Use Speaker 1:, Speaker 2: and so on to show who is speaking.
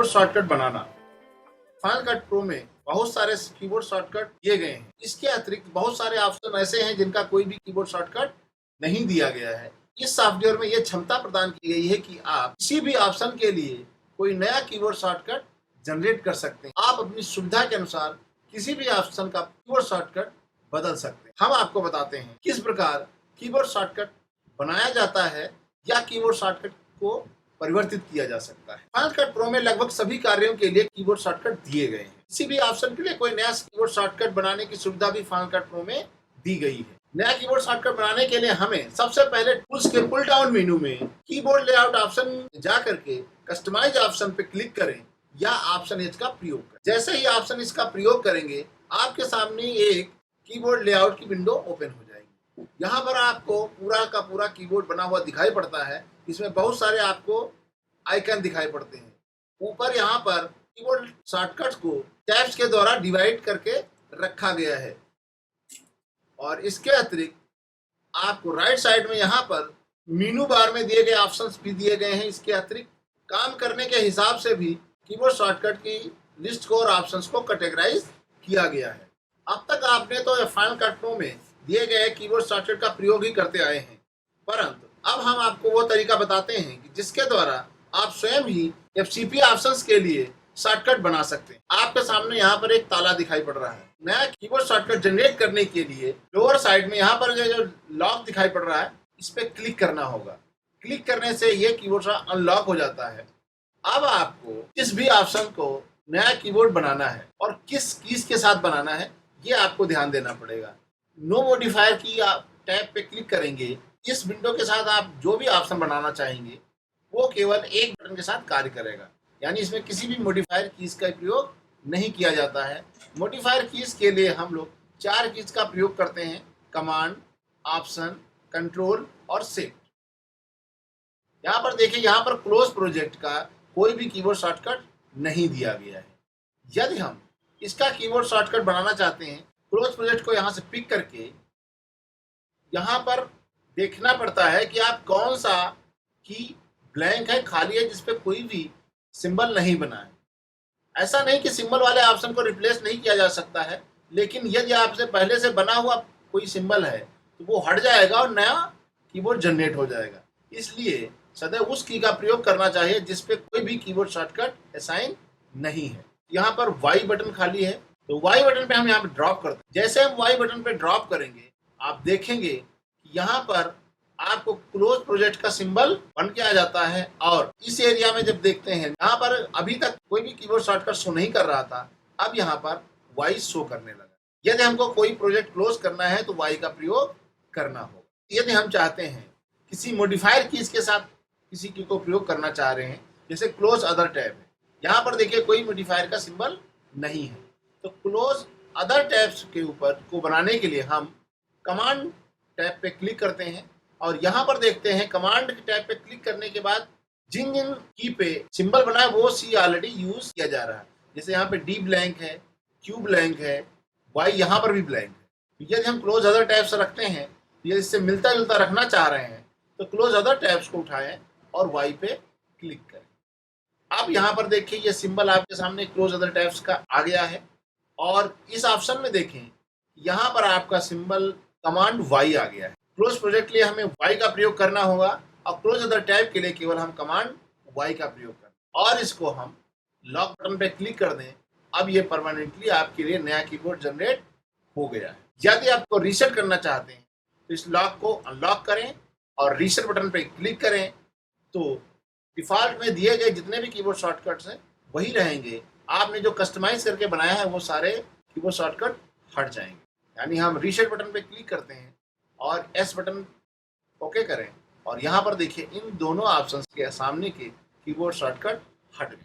Speaker 1: Keyboard shortcut बनाना। Final cut pro में बहुत सारे कीबोर्ड शॉर्टकट दिए गए हैं। इसके अतिरिक्त बहुत सारे ऑप्शन ऐसे हैं जिनका कोई भी कीबोर्ड शॉर्टकट नहीं दिया गया है। इस सॉफ्टवेयर में यह क्षमता प्रदान की गई है कि आप किसी भी ऑप्शन के लिए कोई नया कीबोर्ड शॉर्टकट जनरेट कर सकते हैं। आप अपनी सुविधा के अनुसार किसी भी ऑप्शन का कीबोर्ड शॉर्टकट बदल सकते हैं। हम आपको बताते हैं किस प्रकार कीबोर्ड शॉर्टकट बनाया जाता है या कीबोर्ड शॉर्टकट को परिवर्तित किया जा सकता है। फाइनल कट प्रो में लगभग सभी कार्यों के लिए कीबोर्ड शॉर्टकट दिए गए हैं। किसी भी ऑप्शन के लिए कोई नया कीबोर्ड शॉर्टकट बनाने की सुविधा भी फाइनल कट प्रो में दी गई है। नया कीबोर्ड शॉर्टकट बनाने के लिए हमें सबसे पहले टूल्स के पुल डाउन मेनू में कीबोर्ड लेआउट ऑप्शन जा करके कस्टमाइज ऑप्शन पे क्लिक करें या ऑप्शन एच का प्रयोग करें। जैसे ही ऑप्शन इसका प्रयोग करेंगे आपके सामने एक कीबोर्ड लेआउट की विंडो ओपन हो जाएगी। यहाँ पर आपको पूरा का पूरा कीबोर्ड बना हुआ दिखाई पड़ता है। इसमें बहुत सारे आपको आइकन दिखाई पड़ते हैं। ऊपर यहाँ पर कीबोर्ड शॉर्टकट्स को टैब्स के द्वारा डिवाइड करके रखा गया है और इसके अतिरिक्त आपको राइट साइड में यहाँ पर मेनू बार में दिए गए ऑप्शंस भी दिए गए हैं। इसके अतिरिक्त काम करने के हिसाब से भी कीबोर्ड शॉर्टकट की लिस्ट को और ऑप्शंस को कैटेगराइज किया गया है। अब तक आपने तो फाइनल कट प्रो में दिए गए कीबोर्ड शॉर्टकट का प्रयोग ही करते आए हैं, परंतु अब हम आपको वो तरीका बताते हैं कि जिसके द्वारा आप स्वयं ही एफसीपी ऑप्शंस के लिए शॉर्टकट बना सकते हैं। आपके सामने यहाँ पर एक ताला दिखाई पड़ रहा है। नया कीबोर्ड शॉर्टकट जनरेट करने के लिए लोअर साइड में यहाँ पर जो लॉक दिखाई पड़ रहा है इस पे क्लिक करना होगा। क्लिक करने से ये कीबोर्ड अनलॉक हो जाता है। अब आपको किस भी ऑप्शन को नया कीबोर्ड बनाना है और किस कीज के साथ बनाना है ये आपको ध्यान देना पड़ेगा। नो मॉडिफायर की आप टैब पे क्लिक करेंगे। इस विंडो के साथ आप जो भी ऑप्शन बनाना चाहेंगे वो केवल एक बटन के साथ कार्य करेगा, यानी इसमें किसी भी मॉडिफायर कीज का प्रयोग नहीं किया जाता है। मॉडिफायर कीज के लिए हम लोग 4 कीज का प्रयोग करते हैं: कमांड, ऑप्शन, कंट्रोल और शिफ्ट। यहाँ पर देखिए, यहाँ पर क्लोज प्रोजेक्ट का कोई भी कीबोर्ड शॉर्टकट नहीं दिया गया है। यदि हम इसका कीबोर्ड शॉर्टकट बनाना चाहते हैं, क्लोज प्रोजेक्ट को यहाँ से पिक करके यहाँ पर देखना पड़ता है कि आप कौन सा की ब्लैंक है, खाली है, जिसपे कोई भी सिंबल नहीं बना है। ऐसा नहीं कि सिंबल वाले ऑप्शन को रिप्लेस नहीं किया जा सकता है, लेकिन यदि आपसे पहले से बना हुआ कोई सिंबल है तो वो हट जाएगा और नया कीबोर्ड जनरेट हो जाएगा। इसलिए सदैव उस की का प्रयोग करना चाहिए जिसपे कोई भी कीबोर्ड शॉर्टकट असाइन नहीं है। यहाँ पर वाई बटन खाली है तो वाई बटन पे हम यहाँ पे ड्रॉप करते हैं। जैसे हम वाई बटन पे ड्रॉप करेंगे आप देखेंगे कि यहाँ पर आपको क्लोज प्रोजेक्ट का सिंबल बन के आ जाता है और इस एरिया में जब देखते हैं यहाँ पर अभी तक कोई भी कीबोर्ड शॉर्टकट शो नहीं कर रहा था, अब यहाँ पर वाई शो करने लगा। यदि हमको कोई प्रोजेक्ट क्लोज करना है तो वाई का प्रयोग करना होगा। यदि हम चाहते हैं किसी मॉडिफायर कीज के साथ किसी की को प्रयोग करना चाह रहे हैं, जैसे क्लोज अदर टैब है, यहाँ पर देखिए कोई मॉडिफायर का सिंबल नहीं है, तो क्लोज अदर टैब्स के ऊपर को बनाने के लिए हम कमांड टैब पे क्लिक करते हैं और यहाँ पर देखते हैं कमांड टैब पे क्लिक करने के बाद जिन जिन की पे सिंबल बना है वो सी ऑलरेडी यूज किया जा रहा है। जैसे यहाँ पे डी ब्लैंक है, क्यू ब्लैंक है, वाई यहाँ पर भी ब्लैंक है। यदि हम क्लोज अदर टैब्स रखते हैं, यदि इससे मिलता जुलता रखना चाह रहे हैं तो क्लोज अदर टैब्स को उठाएं और वाई पे क्लिक करें। अब यहाँ पर देखिए ये सिंबल आपके सामने क्लोज अदर टैब्स का आ गया है और इस ऑप्शन में देखें यहाँ पर आपका सिंबल कमांड वाई आ गया है। क्लोज प्रोजेक्ट के लिए हमें वाई का प्रयोग करना होगा और क्लोज अदर टैब के लिए केवल हम कमांड वाई का प्रयोग करें और इसको हम लॉक बटन पे क्लिक कर दें। अब ये परमानेंटली आपके लिए नया कीबोर्ड जनरेट हो गया है। यदि आपको रीसेट करना चाहते हैं तो इस लॉक को अनलॉक करें और रीसेट बटन पे क्लिक करें तो डिफॉल्ट में दिए गए जितने भी कीबोर्ड शॉर्टकट्स हैं वही रहेंगे। आपने जो कस्टमाइज करके बनाया है वो सारे कीबोर्ड शॉर्टकट हट जाएंगे। यानी हम रीसेट बटन पे क्लिक करते हैं और एस बटन ओके करें और यहाँ पर देखिए इन दोनों ऑप्शंस के सामने के कीबोर्ड शॉर्टकट हट गए।